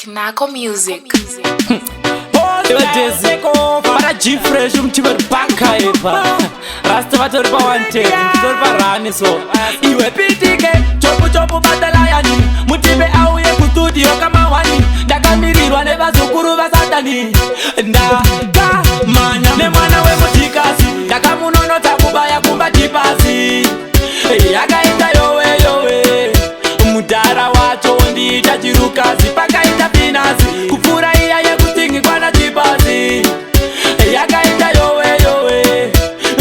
Nako Music. Para G-Fresh umchibari pakaipa Rasta vatori pa wanted Tori pa rani so Iwe pitike chopu batalayani Mutibe auye kustudio kama wani Ndakamirirwa nevazukuru vasatani Ndaka manya nemwana we mutikasi Ndakamunonota kubaya kumba tipasi Yakaita yowe Mudara wacho ndiita chirukazi Pakaita pinasi Kupura iya yekutingi kwana tipasi Yakaita yowe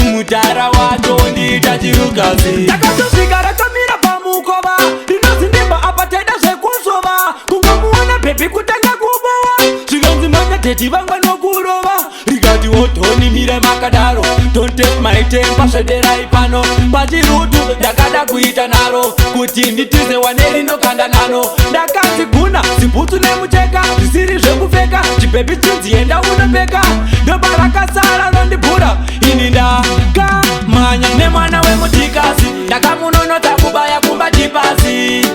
Mudara wacho ndiita chirukazi Takatosvika rakamira pamukova Rinozindimba apateda zvekuzova Kungomuona bhebi kutanga kubowa Zvinonzi manya teti vangwa nokurova Rikati wotoni mire makadaro Don't take my temper svederai pano Pachirutu ndakada kuita naro Kuti nditize waneri nokanda nano Ndakati guna zibhutsu nemucheka Zvisiri zvekupfeka chibhebi chinzienda unopfeka Ndoba rakasara nondibhura Ini ndakamanya nemwana wemutikasi Ndakamunonota kubaya kumba tipasi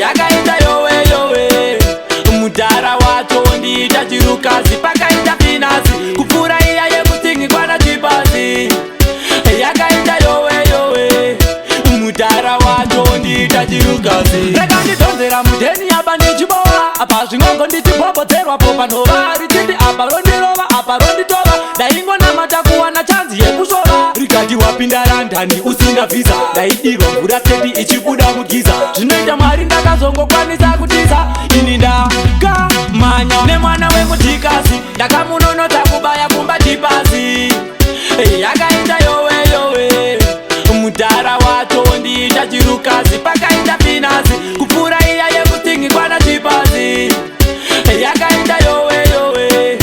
Yakaita yowe Mudhara wacho ndiita chirukazi Pakaita pinasi kupfura iya yekutingi kwana tipasi Yakaita yowe Mudhara wacho ndiita chirukazi Rakandidonzera mudheni apa ndichibowa Apa zvingongo ndichibhobhodzerwa po panhova Richiti apa rondirova apa ronditova Ndaingonamata kuwana chanzi yekusova Rikati wapinda randani usina visa Ndaidirwa mvura teti ichibuda mugiza Zvinoita mwari ndakazongokwanisa kutiza Ini ndakamanya nemwana wemutikasi Ndakamunonota kubaya kumba tipasi Yakaita yowe Mudhara wacho ndiita chirukazi Pakaita pinasi kupfura iya yekutingi kwana tipasi Yakaita yowe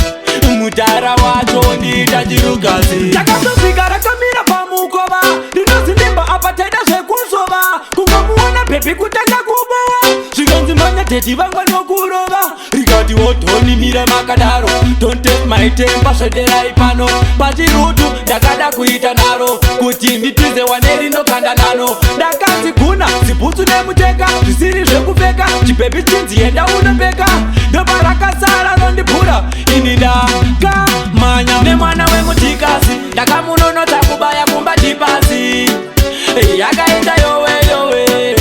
Mudhara wacho ndiita chirukazi Takazosvika rakamira pamukova Rinozindimba apateda zvekuzova Kungomuona bhebi kutanga kubowa Zvinonzi manya teti vangwa nokurova Rikati wotoni mire makadaro Don't take my temper svederai pano Pachirutu ndakada kuita naro Kuti nditize waneri nokanda nano Ndakati guna zibhutsu nemucheka Zvisiri zvekupfeka chibhebi chinzienda unopfeka Ndoba rakasara nondibhura Ini ndakamanya nemwana wemutikasi Ndakamunonota kubaya kumba tipasi Yakaita yowe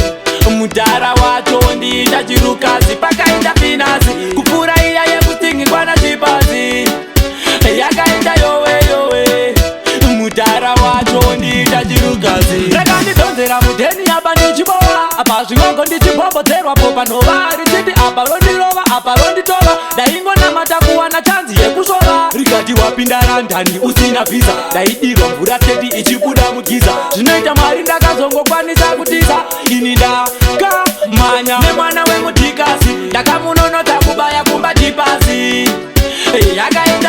Mudhara wacho ndiita chirukazi Pakaita pinasi kupfura iya yekutingi kwana tipasi Yakaita yowe Mudhara wacho ndiita chirukazi Rakandidonzera mudheni apa ndichibowa Apa zvingongo ndichibhobhodzerwa po panhova Richiti apa rondirova apa ronditova Ndaingonamata kuwana chanzi yekusova Rikati wapinda randani usina visa Ndaidirwa mvura teti ichibuda mugiza Zvinoita mwari ndakazongokwanisa kutiza Ini ndakamanya nemwana wemutikasi Ndakamunonota kubaya kumba tipasi Yakaita